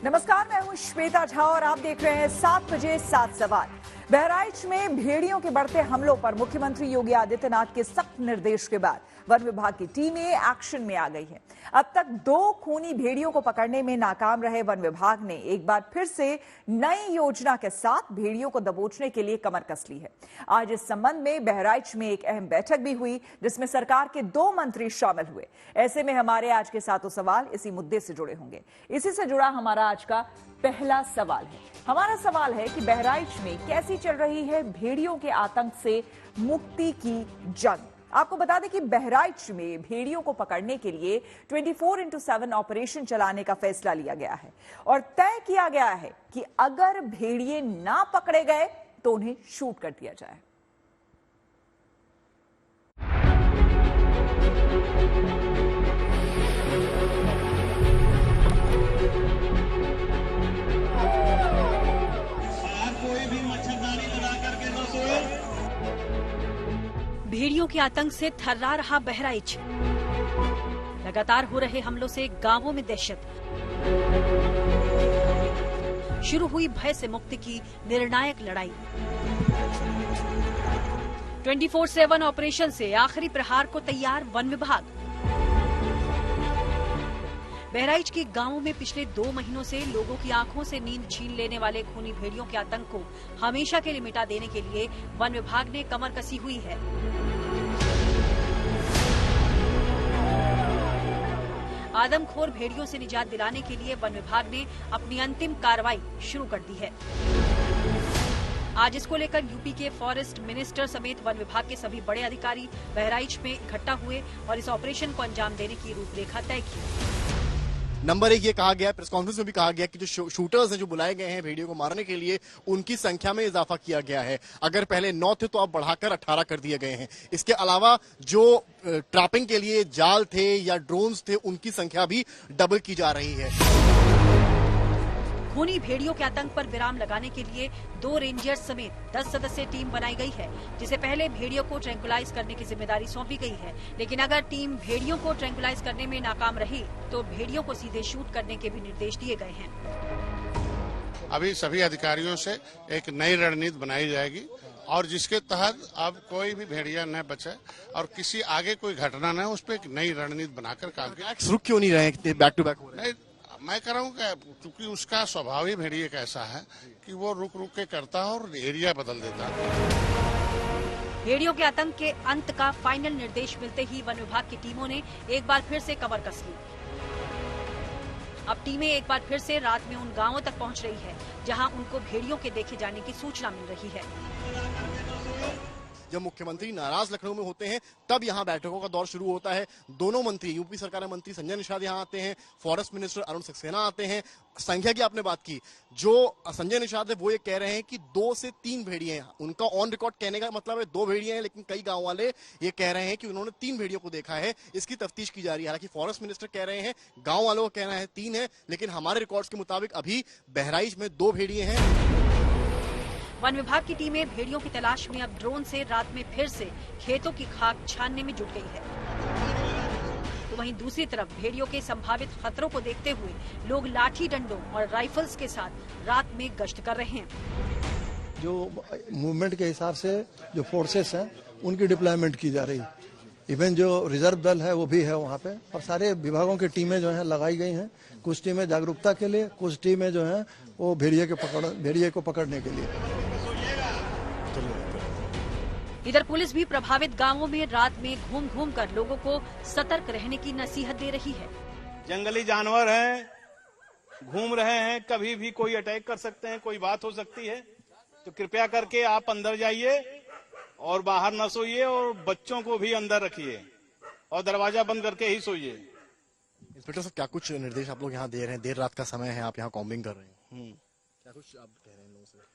नमस्कार, मैं हूं श्वेता झा और आप देख रहे हैं 7 बजे 7 सवाल। बहराइच में भेड़ियों के बढ़ते हमलों पर मुख्यमंत्री योगी आदित्यनाथ के सख्त निर्देश के बाद वन विभाग की टीमें एक्शन में आ गई है। अब तक 2 खूनी भेड़ियों को पकड़ने में नाकाम रहे वन विभाग ने एक बार फिर से नई योजना के साथ भेड़ियों को दबोचने के लिए कमर कस ली है। आज इस संबंध में बहराइच में एक अहम बैठक भी हुई जिसमें सरकार के 2 मंत्री शामिल हुए। ऐसे में हमारे आज के 7 सवाल इसी मुद्दे से जुड़े होंगे। इसी से जुड़ा हमारा आज का पहला सवाल है। हमारा सवाल है कि बहराइच में कैसी चल रही है भेड़ियों के आतंक से मुक्ति की जंग। आपको बता दें कि बहराइच में भेड़ियों को पकड़ने के लिए 24x7 ऑपरेशन चलाने का फैसला लिया गया है और तय किया गया है कि अगर भेड़िए ना पकड़े गए तो उन्हें शूट कर दिया जाए। भेड़ियों के आतंक से थर्रा रहा बहराइच। लगातार हो रहे हमलों से गांवों में दहशत। शुरू हुई भय से मुक्ति की निर्णायक लड़ाई। 24/7 ऑपरेशन से आखिरी प्रहार को तैयार वन विभाग। बहराइच के गांवों में पिछले 2 महीनों से लोगों की आंखों से नींद छीन लेने वाले खूनी भेड़ियों के आतंक को हमेशा के लिए मिटा देने के लिए वन विभाग ने कमर कसी हुई है। आदमखोर भेड़ियों से निजात दिलाने के लिए वन विभाग ने अपनी अंतिम कार्रवाई शुरू कर दी है। आज इसको लेकर यूपी के फॉरेस्ट मिनिस्टर समेत वन विभाग के सभी बड़े अधिकारी बहराइच में इकट्ठा हुए और इस ऑपरेशन को अंजाम देने की रूपरेखा तय की। नंबर 1 ये कहा गया, प्रेस कॉन्फ्रेंस में भी कहा गया कि जो शूटर्स हैं जो बुलाए गए हैं भेड़ियों को मारने के लिए, उनकी संख्या में इजाफा किया गया है। अगर पहले 9 थे तो अब बढ़ाकर 18 कर दिए गए हैं। इसके अलावा जो ट्रैपिंग के लिए जाल थे या ड्रोन्स थे, उनकी संख्या भी डबल की जा रही है। खूनी भेड़ियों के आतंक पर विराम लगाने के लिए 2 रेंजर्स समेत 10 सदस्यीय टीम बनाई गई है, जिसे पहले भेड़ियों को ट्रैंकुलाइज करने की जिम्मेदारी सौंपी गई है। लेकिन अगर टीम भेड़ियों को ट्रैंकुलाइज करने में नाकाम रही तो भेड़ियों को सीधे शूट करने के भी निर्देश दिए गए हैं। अभी सभी अधिकारियों से एक नई रणनीति बनाई जाएगी और जिसके तहत अब कोई भी भेड़िया न बचे और किसी आगे कोई घटना न, उस पर एक नई रणनीति बनाकर काम किया। रुक क्यों नहीं रहे, बैक टू बैक हो रहे हैं? मैं कह रहा हूँ क्योंकि उसका स्वभाव ही भेड़िए का ऐसा है कि वो रुक के करता है और एरिया बदल देता है। भेड़ियों के आतंक के अंत का फाइनल निर्देश मिलते ही वन विभाग की टीमों ने एक बार फिर से कमर कस ली। अब टीमें एक बार फिर से रात में उन गांवों तक पहुंच रही है जहां उनको भेड़ियों के देखे जाने की सूचना मिल रही है। जब मुख्यमंत्री नाराज लखनऊ में होते हैं तब यहां बैठकों का दौर शुरू होता है। दोनों मंत्री, यूपी सरकार के मंत्री संजय निषाद यहां आते हैं, फॉरेस्ट मिनिस्टर अरुण सक्सेना आते हैं। संख्या की आपने बात की, जो संजय निषाद है वो ये कह रहे हैं कि 2 से 3 भेड़िए हैं। उनका ऑन रिकॉर्ड कहने का मतलब है 2 भेड़िए हैं, लेकिन कई गांव वाले ये कह रहे हैं कि उन्होंने 3 भेड़ियों को देखा है। इसकी तफ्तीश की जा रही है। हालांकि फॉरेस्ट मिनिस्टर कह रहे हैं, गाँव वालों का कहना है 3 है, लेकिन हमारे रिकॉर्ड के मुताबिक अभी बहराइच में 2 भेड़िए हैं। वन विभाग की टीमें भेड़ियों की तलाश में अब ड्रोन से रात में फिर से खेतों की खाक छानने में जुट गई है। तो वहीं दूसरी तरफ भेड़ियों के संभावित खतरों को देखते हुए लोग लाठी डंडों और राइफल्स के साथ रात में गश्त कर रहे हैं। जो मूवमेंट के हिसाब से जो फोर्सेस हैं उनकी डिप्लॉयमेंट की जा रही है। इवन जो रिजर्व दल है वो भी है वहाँ पे और सारे विभागों की टीमें जो हैं लगाई गई हैं। कुछ टीमें जागरूकता के लिए, कुछ टीमें जो हैं वो भेड़िए को पकड़ने के लिए। इधर पुलिस भी प्रभावित गांवों में रात में घूम कर लोगों को सतर्क रहने की नसीहत दे रही है। जंगली जानवर हैं, घूम रहे हैं, कभी भी कोई अटैक कर सकते हैं, कोई बात हो सकती है, तो कृपया करके आप अंदर जाइए और बाहर न सोइए और बच्चों को भी अंदर रखिए और दरवाजा बंद करके ही सोइए। इंस्पेक्टर साहब, क्या कुछ निर्देश आप लोग यहाँ दे रहे हैं? देर रात का समय है, आप यहाँ कॉम्बिंग कर रहे हैं, क्या कुछ आप कह रहे हैं लोगों से?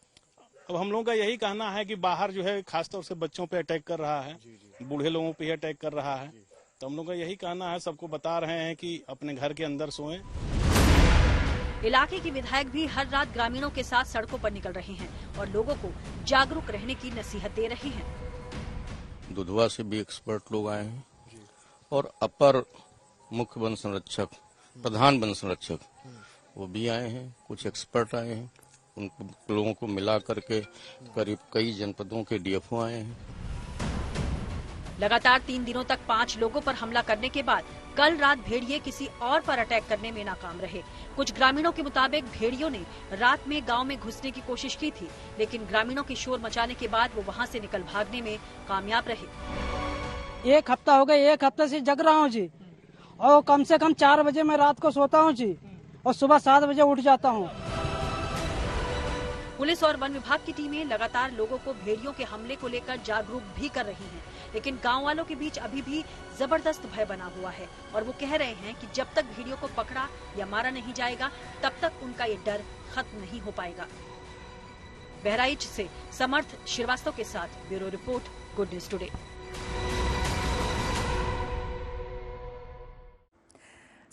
अब हम लोगों का यही कहना है कि बाहर जो है खासतौर से बच्चों पे अटैक कर रहा है, बूढ़े लोगों पे अटैक कर रहा है, तो हम लोग का यही कहना है, सबको बता रहे हैं कि अपने घर के अंदर सोएं। इलाके के विधायक भी हर रात ग्रामीणों के साथ सड़कों पर निकल रहे हैं और लोगों को जागरूक रहने की नसीहत दे रहे हैं। दुधवा से भी एक्सपर्ट लोग आए हैं और अपर मुख्य वन संरक्षक, प्रधान वन संरक्षक वो भी आए हैं, कुछ एक्सपर्ट आए हैं, उन लोगों को मिला करके करीब कई जनपदों के डीएफओ आए हैं। लगातार 3 दिनों तक 5 लोगों पर हमला करने के बाद कल रात भेड़िए किसी और पर अटैक करने में नाकाम रहे। कुछ ग्रामीणों के मुताबिक भेड़ियों ने रात में गांव में घुसने की कोशिश की थी, लेकिन ग्रामीणों की शोर मचाने के बाद वो वहां से निकल भागने में कामयाब रहे। 1 हफ्ता हो गया, 1 हफ्ते से जग रहा हूँ जी, और कम से कम 4 बजे मैं रात को सोता हूँ जी, और सुबह 7 बजे उठ जाता हूँ। पुलिस और वन विभाग की टीमें लगातार लोगों को भेड़ियों के हमले को लेकर जागरूक भी कर रही हैं, लेकिन गांव वालों के बीच अभी भी जबरदस्त भय बना हुआ है और वो कह रहे हैं कि जब तक भेड़ियों को पकड़ा या मारा नहीं जाएगा तब तक उनका ये डर खत्म नहीं हो पाएगा। बहराइच से समर्थ श्रीवास्तव के साथ bureau report, good news today.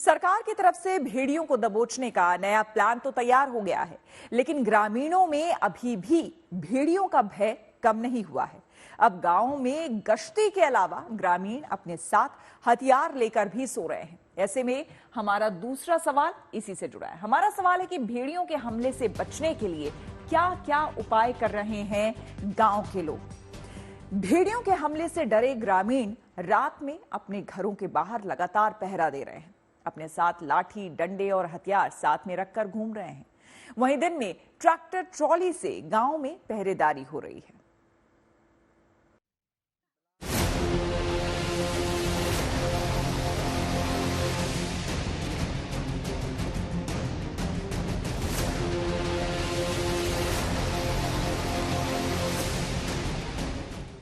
सरकार की तरफ से भेड़ियों को दबोचने का नया प्लान तो तैयार हो गया है, लेकिन ग्रामीणों में अभी भी भेड़ियों का भय कम नहीं हुआ है। अब गांव में गश्ती के अलावा ग्रामीण अपने साथ हथियार लेकर भी सो रहे हैं। ऐसे में हमारा दूसरा सवाल इसी से जुड़ा है। हमारा सवाल है कि भेड़ियों के हमले से बचने के लिए क्या क्या उपाय कर रहे हैं गांव के लोग। भेड़ियों के हमले से डरे ग्रामीण रात में अपने घरों के बाहर लगातार पहरा दे रहे हैं, अपने साथ लाठी, डंडे और हथियार साथ में रखकर घूम रहे हैं। वहीं दिन में ट्रैक्टर ट्रॉली से गांव में पहरेदारी हो रही है।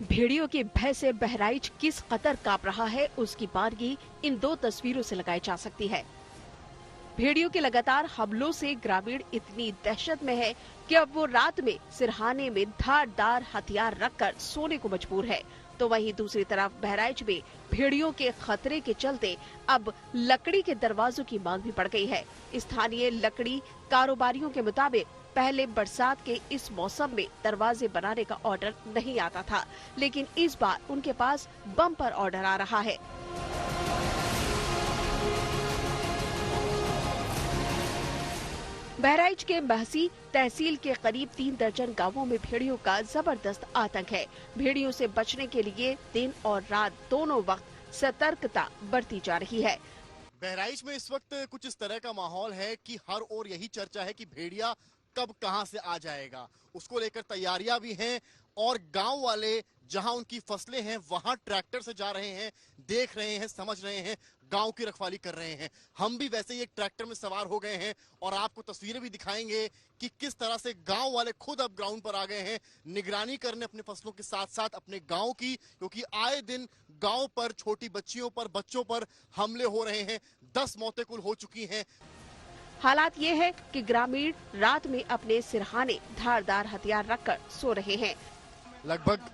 भेड़ियों के भय से बहराइच किस कदर कांप रहा है उसकी बारगी इन 2 तस्वीरों से लगाई जा सकती है। भेड़ियों के लगातार हमलों से ग्रामीण इतनी दहशत में है कि अब वो रात में सिरहाने में धारदार हथियार रखकर सोने को मजबूर है। तो वहीं दूसरी तरफ बहराइच में भेड़ियों के खतरे के चलते अब लकड़ी के दरवाजों की मांग भी बढ़ गई है। स्थानीय लकड़ी कारोबारियों के मुताबिक पहले बरसात के इस मौसम में दरवाजे बनाने का ऑर्डर नहीं आता था, लेकिन इस बार उनके पास बम्पर ऑर्डर आ रहा है। बहराइच के महसी तहसील के करीब 3 दर्जन गांवों में भेड़ियों का जबरदस्त आतंक है। भेड़ियों से बचने के लिए दिन और रात दोनों वक्त सतर्कता बरती जा रही है। बहराइच में इस वक्त कुछ इस तरह का माहौल है कि हर ओर यही चर्चा है कि भेड़िया कब कहां से आ जाएगा, उसको लेकर तैयारियां भी हैं और गांव वाले जहां उनकी फसलें हैं वहां ट्रैक्टर से जा रहे हैं, देख रहे हैं, समझ रहे हैं, गांव की रखवाली कर रहे हैं। हम भी वैसे ही एक ट्रैक्टर में सवार हो गए हैं और आपको तस्वीरें भी दिखाएंगे कि किस तरह से गांव वाले खुद अब ग्राउंड पर आ गए हैं, निगरानी करने अपने फसलों के साथ साथ अपने गांव की, क्योंकि आए दिन गांव पर छोटी बच्चियों पर, बच्चों पर हमले हो रहे हैं। 10 मौतें कुल हो चुकी हैं। हालात ये है कि ग्रामीण रात में अपने सिरहाने धारदार हथियार रखकर सो रहे हैं। लगभग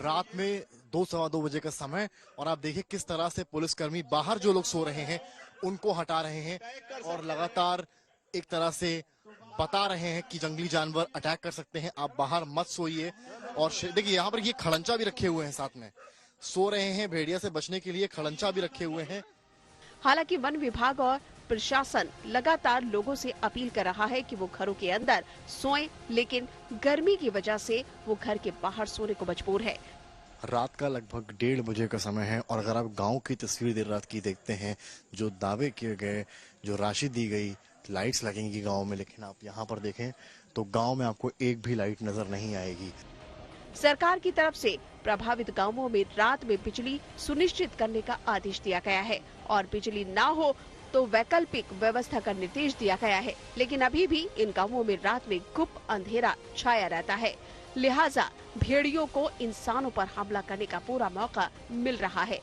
रात में 2-2:15 बजे का समय और आप देखिए किस तरह से पुलिसकर्मी बाहर जो लोग सो रहे हैं उनको हटा रहे हैं और लगातार एक तरह से बता रहे हैं कि जंगली जानवर अटैक कर सकते हैं, आप बाहर मत सोइए। और देखिए यहाँ पर ये खड़ंचा भी रखे हुए हैं, साथ में सो रहे हैं। भेड़िया से बचने के लिए खड़ंचा भी रखे हुए हैं। हालांकि वन विभाग और प्रशासन लगातार लोगों से अपील कर रहा है कि वो घरों के अंदर सोएं, लेकिन गर्मी की वजह से वो घर के बाहर सोने को मजबूर है। रात का लगभग 1:30 बजे का समय है और अगर आप गांव की तस्वीर देर रात की देखते हैं, जो दावे किए गए, जो राशि दी गई, लाइट्स लगेंगी गांव में, लेकिन आप यहां पर देखें तो गांव में आपको एक भी लाइट नजर नहीं आएगी। सरकार की तरफ से प्रभावित गांवों में रात में बिजली सुनिश्चित करने का आदेश दिया गया है और बिजली ना हो तो वैकल्पिक व्यवस्था का निर्देश दिया गया है, लेकिन अभी भी इन गांवों में रात में गुप्त अंधेरा छाया रहता है। लिहाजा भेड़ियों को इंसानों पर हमला करने का पूरा मौका मिल रहा है।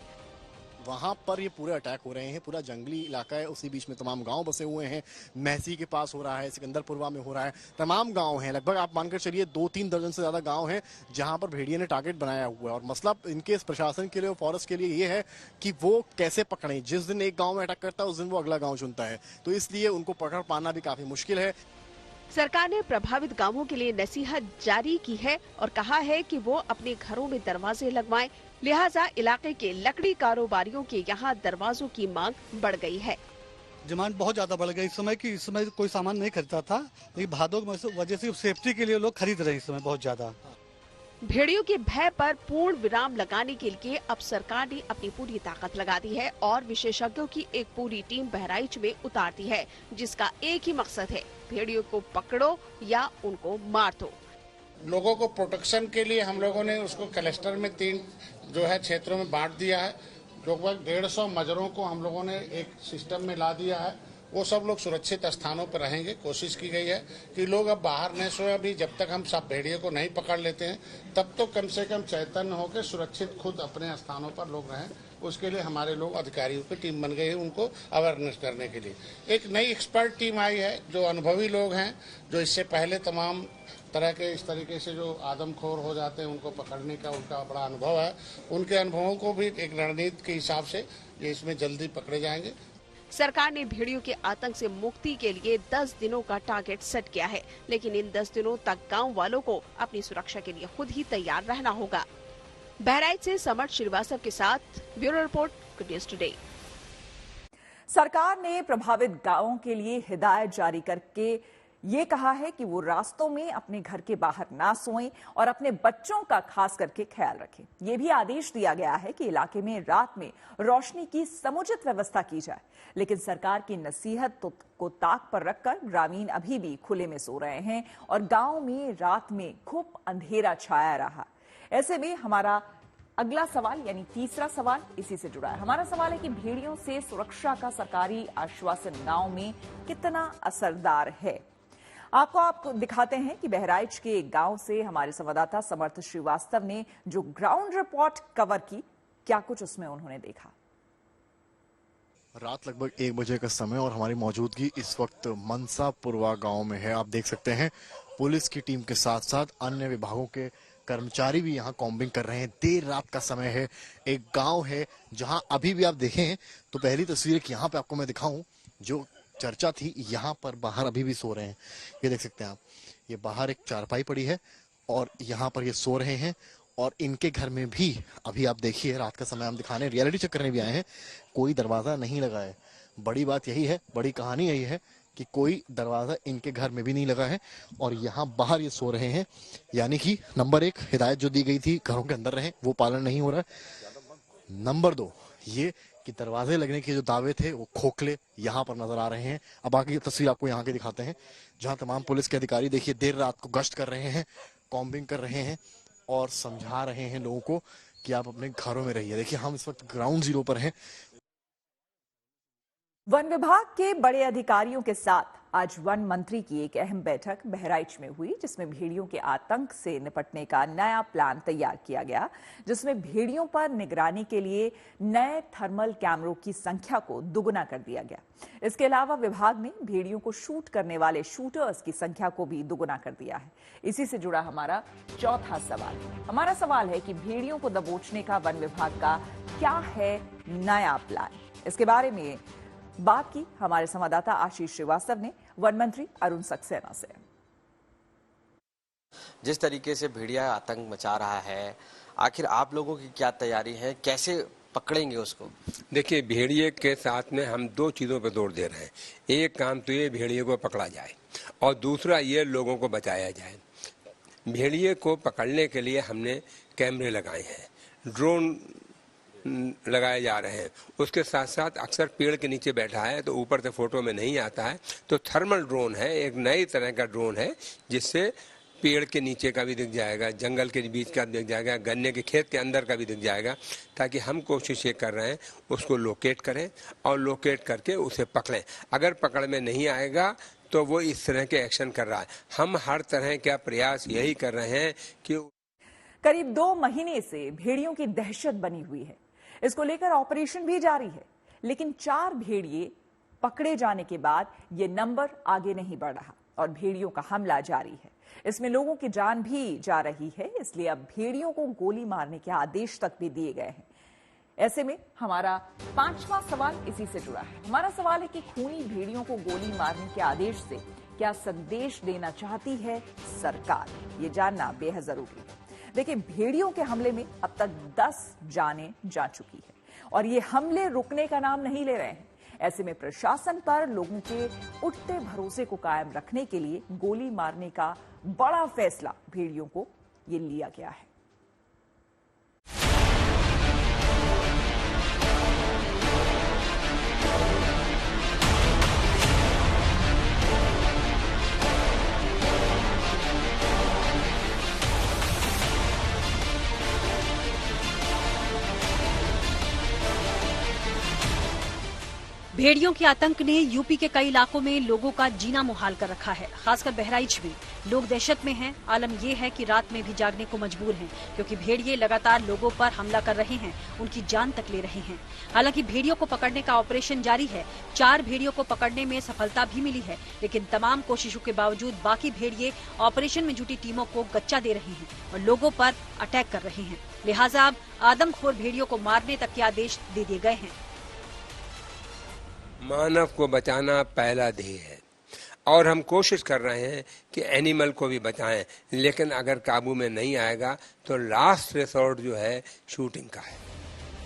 वहां पर ये पूरे अटैक हो रहे हैं, पूरा जंगली इलाका है, उसी बीच में तमाम गांव बसे हुए हैं। महसी के पास हो रहा है, सिकंदरपुरवा में हो रहा है, तमाम गांव हैं। लगभग आप मानकर चलिए 2-3 दर्जन से ज्यादा गांव हैं जहां पर भेड़िया ने टारगेट बनाया हुआ है। और मसला इनके प्रशासन के लिए और फॉरेस्ट के लिए ये है कि वो कैसे पकड़ें। जिस दिन एक गाँव में अटैक करता है उस दिन वो अगला गाँव चुनता है, तो इसलिए उनको पकड़ पाना भी काफी मुश्किल है। सरकार ने प्रभावित गांवों के लिए नसीहत जारी की है और कहा है कि वो अपने घरों में दरवाजे लगवाएं। लिहाजा इलाके के लकड़ी कारोबारियों के यहाँ दरवाजों की मांग बढ़ गई है। डिमांड बहुत ज्यादा बढ़ गई इस समय कि इस समय कोई सामान नहीं खरीदता था, लेकिन भादों की वजह से सेफ्टी के लिए लोग खरीद रहे हैं इस समय बहुत ज्यादा। भेड़ियों के भय पर पूर्ण विराम लगाने के लिए अब सरकार ने अपनी पूरी ताकत लगा दी है और विशेषज्ञों की एक पूरी टीम बहराइच में उतार दी है, जिसका एक ही मकसद है, भेड़ियों को पकड़ो या उनको मार दो। लोगों को प्रोटेक्शन के लिए हम लोगों ने उसको क्लस्टर में 3 जो है क्षेत्रों में बांट दिया है। लगभग 150 मजरों को हम लोगों ने एक सिस्टम में ला दिया है। वो सब लोग सुरक्षित स्थानों पर रहेंगे। कोशिश की गई है कि लोग अब बाहर न सोए। अभी जब तक हम सब भेड़ियों को नहीं पकड़ लेते हैं तब तो कम से कम चैतन्य होकर सुरक्षित खुद अपने स्थानों पर लोग रहें। उसके लिए हमारे लोग अधिकारियों की टीम बन गई है उनको अवेयरनेस करने के लिए। एक नई एक्सपर्ट टीम आई है जो अनुभवी लोग हैं, जो इससे पहले तमाम तरह के इस तरीके से जो आदमखोर हो जाते हैं उनको पकड़ने का उनका बड़ा अनुभव है। उनके अनुभवों को भी एक रणनीति के हिसाब से ये इसमें जल्दी पकड़े जाएंगे। सरकार ने भेड़ियों के आतंक से मुक्ति के लिए 10 दिनों का टारगेट सेट किया है, लेकिन इन 10 दिनों तक गांव वालों को अपनी सुरक्षा के लिए खुद ही तैयार रहना होगा। बहराइच से समर्थ श्रीवास्तव के साथ bureau report, good news today. सरकार ने प्रभावित गांवों के लिए हिदायत जारी करके ये कहा है कि वो रास्तों में अपने घर के बाहर ना सोएं और अपने बच्चों का खास करके ख्याल रखें। ये भी आदेश दिया गया है कि इलाके में रात में रोशनी की समुचित व्यवस्था की जाए, लेकिन सरकार की नसीहत को ताक पर रखकर ग्रामीण अभी भी खुले में सो रहे हैं और गांव में रात में खूब अंधेरा छाया रहा। ऐसे में हमारा अगला सवाल यानी तीसरा सवाल इसी से जुड़ा है। हमारा सवाल है कि भेड़ियों से सुरक्षा का सरकारी आश्वासन गांव में कितना असरदार है। आपको दिखाते हैं कि बहराइच के एक गांव से हमारे संवाददाता समर्थ श्रीवास्तव ने जो ग्राउंड रिपोर्ट कवर की, क्या कुछ उसमें उन्होंने देखा। रात लगभग 1 बजे का समय और हमारी मौजूदगी इस वक्त मनसापुरवा गांव में है। आप देख सकते हैं पुलिस की टीम के साथ साथ अन्य विभागों के कर्मचारी भी यहाँ कॉम्बिंग कर रहे हैं। देर रात का समय है, एक गांव है जहां अभी भी आप देखें तो पहली तस्वीर यहाँ पे आपको मैं दिखाऊं, जो चर्चा थी यहाँ पर बाहर अभी भी सो रहे हैं। ये देख सकते हैं आप, ये बाहर एक चारपाई पड़ी है और यहाँ पर ये सो रहे हैं और इनके घर में भी अभी आप देखिए रात का समय हम दिखाने रियलिटी चेक करने भी आए हैं, कोई दरवाजा नहीं लगा है। बड़ी बात यही है, बड़ी कहानी यही है कि कोई दरवाजा इनके घर में भी नहीं लगा है और यहाँ बाहर ये सो रहे हैं। यानी कि नंबर 1 हिदायत जो दी गई थी घरों के अंदर रहें वो पालन नहीं हो रहा है। नंबर 2 ये कि दरवाजे लगने के जो दावे थे वो खोखले यहाँ पर नजर आ रहे हैं। अब आगे तस्वीर आपको यहाँ के दिखाते हैं जहाँ तमाम पुलिस के अधिकारी देखिए देर रात को गश्त कर रहे हैं, कॉम्बिंग कर रहे हैं और समझा रहे हैं लोगों को कि आप अपने घरों में रहिए। देखिए हम इस वक्त ग्राउंड जीरो पर हैं। वन विभाग के बड़े अधिकारियों के साथ आज वन मंत्री की एक अहम बैठक बहराइच में हुई, जिसमें भेड़ियों के आतंक से निपटने का नया प्लान तैयार किया गया, जिसमें भेड़ियों पर निगरानी के लिए नए थर्मल कैमरों की संख्या को दुगुना कर दिया गया। इसके अलावा विभाग ने भेड़ियों को शूट करने वाले शूटर्स की संख्या को भी दुगुना कर दिया है। इसी से जुड़ा हमारा चौथा सवाल। हमारा सवाल है कि भेड़ियों को दबोचने का वन विभाग का क्या है नया प्लान। इसके बारे में बात की हमारे संवाददाता आशीष श्रीवास्तव ने वन मंत्री अरुण सक्सेना से। जिस तरीके से भेड़िया आतंक मचा रहा है, आखिर आप लोगों की क्या तैयारी है, कैसे पकड़ेंगे उसको? देखिए, भेड़िए के साथ में हम 2 चीज़ों पर जोर दे रहे हैं। एक काम तो ये भेड़िए को पकड़ा जाए और दूसरा ये लोगों को बचाया जाए। भेड़िए को पकड़ने के लिए हमने कैमरे लगाए हैं, ड्रोन लगाए जा रहे हैं। उसके साथ साथ अक्सर पेड़ के नीचे बैठा है तो ऊपर से फोटो में नहीं आता है, तो थर्मल ड्रोन है, एक नई तरह का ड्रोन है जिससे पेड़ के नीचे का भी दिख जाएगा, जंगल के बीच का दिख जाएगा, गन्ने के खेत के अंदर का भी दिख जाएगा, ताकि हम कोशिश ये कर रहे हैं उसको लोकेट करें और लोकेट करके उसे पकड़ें। अगर पकड़ में नहीं आएगा तो वो इस तरह के एक्शन कर रहा है। हम हर तरह का प्रयास यही कर रहे हैं कि करीब 2 महीने से भेड़ियों की दहशत बनी हुई है। इसको लेकर ऑपरेशन भी जारी है, लेकिन 4 भेड़िए पकड़े जाने के बाद ये नंबर आगे नहीं बढ़ रहा और भेड़ियों का हमला जारी है। इसमें लोगों की जान भी जा रही है, इसलिए अब भेड़ियों को गोली मारने के आदेश तक भी दिए गए हैं। ऐसे में हमारा 5वां सवाल इसी से जुड़ा है। हमारा सवाल है कि खूनी भेड़ियों को गोली मारने के आदेश से क्या संदेश देना चाहती है सरकार, ये जानना बेहद जरूरी है। देखिए, भेड़ियों के हमले में अब तक 10 जानें जा चुकी है और ये हमले रुकने का नाम नहीं ले रहे हैं। ऐसे में प्रशासन पर लोगों के उठते भरोसे को कायम रखने के लिए गोली मारने का बड़ा फैसला भेड़ियों को ये लिया गया है। भेड़ियों के आतंक ने यूपी के कई इलाकों में लोगों का जीना मुहाल कर रखा है। खासकर बहराइच में लोग दहशत में हैं। आलम यह है कि रात में भी जागने को मजबूर हैं, क्योंकि भेड़िए लगातार लोगों पर हमला कर रहे हैं, उनकी जान तक ले रहे हैं। हालांकि भेड़ियों को पकड़ने का ऑपरेशन जारी है। 4 भेड़ियों को पकड़ने में सफलता भी मिली है, लेकिन तमाम कोशिशों के बावजूद बाकी भेड़िए ऑपरेशन में जुटी टीमों को गच्चा दे रहे हैं और लोगों पर अटैक कर रहे हैं। लिहाजा अब आदमखोर भेड़ियों को मारने तक के आदेश दे दिए गए हैं। मानव को बचाना पहला ध्येय है और हम कोशिश कर रहे हैं कि एनिमल को भी बचाएं, लेकिन अगर काबू में नहीं आएगा तो लास्ट रिसोर्ट जो है शूटिंग का है।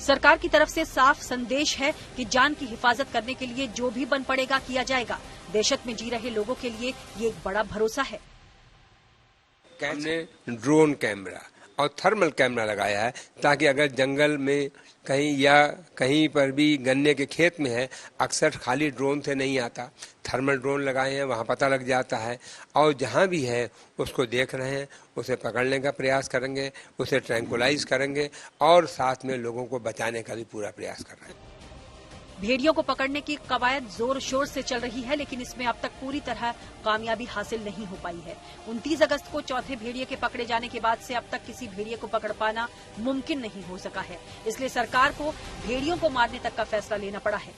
सरकार की तरफ से साफ संदेश है कि जान की हिफाजत करने के लिए जो भी बन पड़ेगा किया जाएगा। दहशत में जी रहे लोगों के लिए ये एक बड़ा भरोसा है। हमने ड्रोन कैमरा और थर्मल कैमरा लगाया है ताकि अगर जंगल में कहीं या कहीं पर भी गन्ने के खेत में है, अक्सर खाली ड्रोन से नहीं आता, थर्मल ड्रोन लगाए हैं, वहाँ पता लग जाता है और जहाँ भी है उसको देख रहे हैं, उसे पकड़ने का प्रयास करेंगे, उसे ट्रैंकुलाइज करेंगे और साथ में लोगों को बचाने का भी पूरा प्रयास कर रहे हैं। भेड़ियों को पकड़ने की कवायद जोर शोर से चल रही है, लेकिन इसमें अब तक पूरी तरह कामयाबी हासिल नहीं हो पाई है। 29 अगस्त को चौथे भेड़िए के पकड़े जाने के बाद से अब तक किसी भेड़िए को पकड़ पाना मुमकिन नहीं हो सका है। इसलिए सरकार को भेड़ियों को मारने तक का फैसला लेना पड़ा है।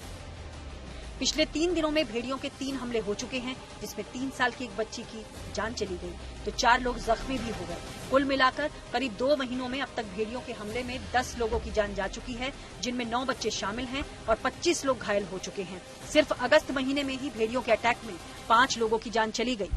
पिछले 3 दिनों में भेड़ियों के 3 हमले हो चुके हैं, जिसमें 3 साल की एक बच्ची की जान चली गई तो 4 लोग जख्मी भी हो गए। कुल मिलाकर करीब 2 महीनों में अब तक भेड़ियों के हमले में 10 लोगों की जान जा चुकी है, जिनमें 9 बच्चे शामिल हैं और 25 लोग घायल हो चुके हैं। सिर्फ अगस्त महीने में ही भेड़ियों के अटैक में 5 लोगों की जान चली गई।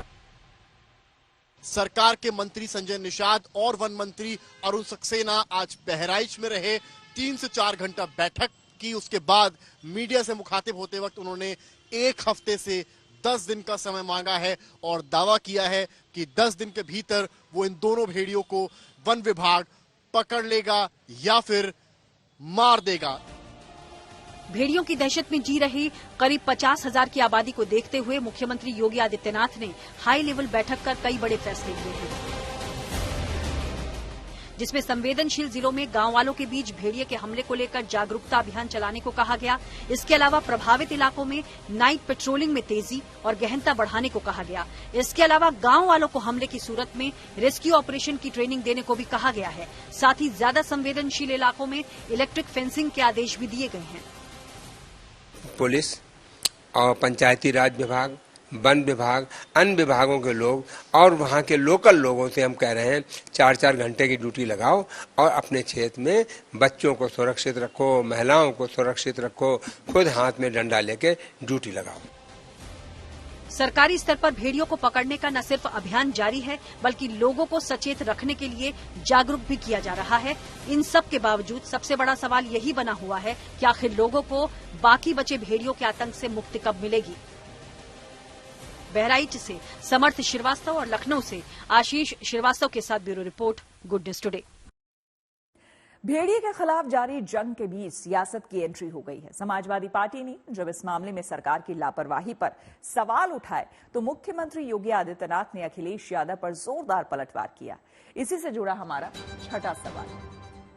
सरकार के मंत्री संजय निषाद और वन मंत्री अरुण सक्सेना आज बहराइच में रहे। 3 से 4 घंटा बैठक की, उसके बाद मीडिया से मुखातिब होते वक्त उन्होंने 1 हफ्ते से 10 दिन का समय मांगा है और दावा किया है कि 10 दिन के भीतर वो इन दोनों भेड़ियों को वन विभाग पकड़ लेगा या फिर मार देगा। भेड़ियों की दहशत में जी रही करीब 50,000 की आबादी को देखते हुए मुख्यमंत्री योगी आदित्यनाथ ने हाई लेवल बैठक कर कई बड़े फैसले लिए हैं, जिसमें संवेदनशील जिलों में गांव वालों के बीच भेड़िए के हमले को लेकर जागरूकता अभियान चलाने को कहा गया। इसके अलावा प्रभावित इलाकों में नाइट पेट्रोलिंग में तेजी और गहनता बढ़ाने को कहा गया। इसके अलावा गांव वालों को हमले की सूरत में रेस्क्यू ऑपरेशन की ट्रेनिंग देने को भी कहा गया है। साथ ही ज्यादा संवेदनशील इलाकों में इलेक्ट्रिक फेंसिंग के आदेश भी दिए गए हैं। पुलिस और पंचायती राज विभाग, वन विभाग, अन्य विभागों के लोग और वहाँ के लोकल लोगों से हम कह रहे हैं 4-4 घंटे की ड्यूटी लगाओ और अपने क्षेत्र में बच्चों को सुरक्षित रखो, महिलाओं को सुरक्षित रखो, खुद हाथ में डंडा लेके ड्यूटी लगाओ। सरकारी स्तर पर भेड़ियों को पकड़ने का न सिर्फ अभियान जारी है, बल्कि लोगों को सचेत रखने के लिए जागरूक भी किया जा रहा है। इन सब के बावजूद सबसे बड़ा सवाल यही बना हुआ है कि आखिर लोगों को बाकी बचे भेड़ियों के आतंक से मुक्ति कब मिलेगी। बहराइच से समर्थ श्रीवास्तव और लखनऊ से आशीष श्रीवास्तव के साथ bureau report, good news today. भेड़िए के खिलाफ जारी जंग के बीच सियासत की एंट्री हो गई है। समाजवादी पार्टी ने जब इस मामले में सरकार की लापरवाही पर सवाल उठाए तो मुख्यमंत्री योगी आदित्यनाथ ने अखिलेश यादव पर जोरदार पलटवार किया। इसी से जुड़ा हमारा छठा सवाल।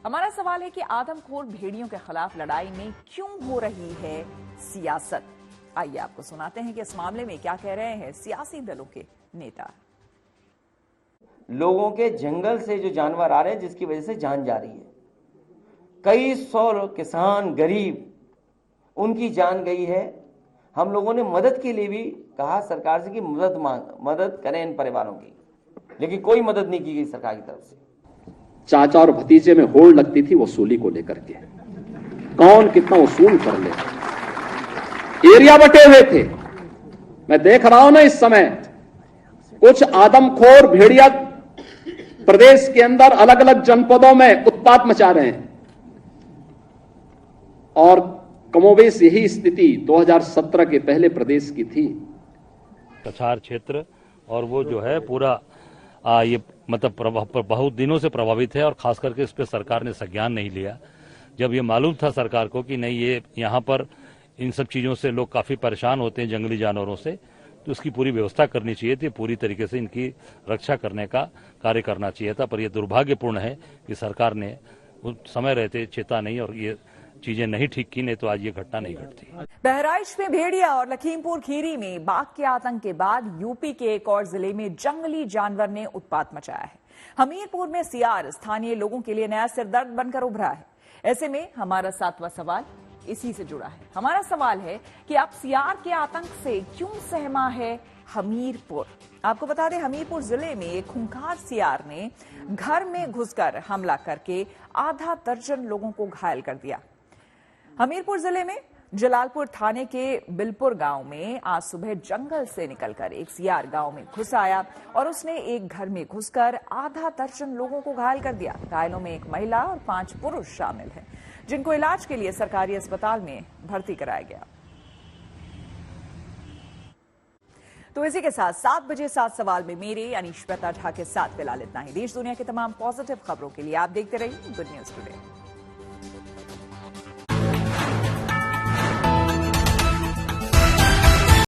हमारा सवाल है कि आदमखोर भेड़ियों के खिलाफ लड़ाई में क्यों हो रही है सियासत। आइए आपको सुनाते हैं कि इस मामले में क्या कह रहे हैं सियासी दलों के नेता। लोगों के जंगल से जो जानवर आ रहे हैं, जिसकी वजह से जान जा रही है, कई 100 किसान गरीब, उनकी जान गई है। हम लोगों ने मदद के लिए भी कहा सरकार से कि मदद करें इन परिवारों की, लेकिन कोई मदद नहीं की गई सरकार की तरफ से। चाचा और भतीजे में होड़ लगती थी वसूली को लेकर के, कौन कितना वसूल कर ले। एरिया बटे हुए थे। मैं देख रहा हूं ना इस समय कुछ आदमखोर भेड़िया प्रदेश के अंदर अलग अलग जनपदों में उत्पात मचा रहे हैं और कमोबेश यही स्थिति 2017 के पहले प्रदेश की थी। कछार क्षेत्र और वो जो है पूरा ये मतलब बहुत दिनों से प्रभावित है और खास करके इस पर सरकार ने संज्ञान नहीं लिया। जब ये मालूम था सरकार को कि नहीं ये यहाँ पर इन सब चीज़ों से लोग काफ़ी परेशान होते हैं जंगली जानवरों से, तो उसकी पूरी व्यवस्था करनी चाहिए थी, पूरी तरीके से इनकी रक्षा करने का कार्य करना चाहिए था। पर यह दुर्भाग्यपूर्ण है कि सरकार ने उस समय रहते चेता नहीं और ये चीजें नहीं ठीक की, नहीं तो आज ये घटना नहीं घटती। बहराइच में भेड़िया और लखीमपुर खीरी में बाघ के आतंक के बाद यूपी के एक और जिले में जंगली जानवर ने उत्पात मचाया है। हमीरपुर में सियार स्थानीय लोगों के लिए नया सिरदर्द बनकर उभरा है। ऐसे में हमारा 7वां सवाल इसी से जुड़ा है। हमारा सवाल है कि आप सियार के आतंक से क्यों सहमा है हमीरपुर? आपको बता दें, हमीरपुर जिले में एक खूंखार सियार ने घर में घुसकर हमला करके आधा दर्जन लोगों को घायल कर दिया। हमीरपुर जिले में जलालपुर थाने के बिलपुर गांव में आज सुबह जंगल से निकलकर एक सियार गांव में घुस आया और उसने एक घर में घुसकर आधा दर्जन लोगों को घायल कर दिया। घायलों में एक महिला और 5 पुरुष शामिल हैं, जिनको इलाज के लिए सरकारी अस्पताल में भर्ती कराया गया। तो इसी के साथ 7 बजे 7 सवाल में मेरे यानी श्वेता झा के साथ फिलहाल इतना ही। देश दुनिया की तमाम पॉजिटिव खबरों के लिए आप देखते रहिए गुड न्यूज टुडे।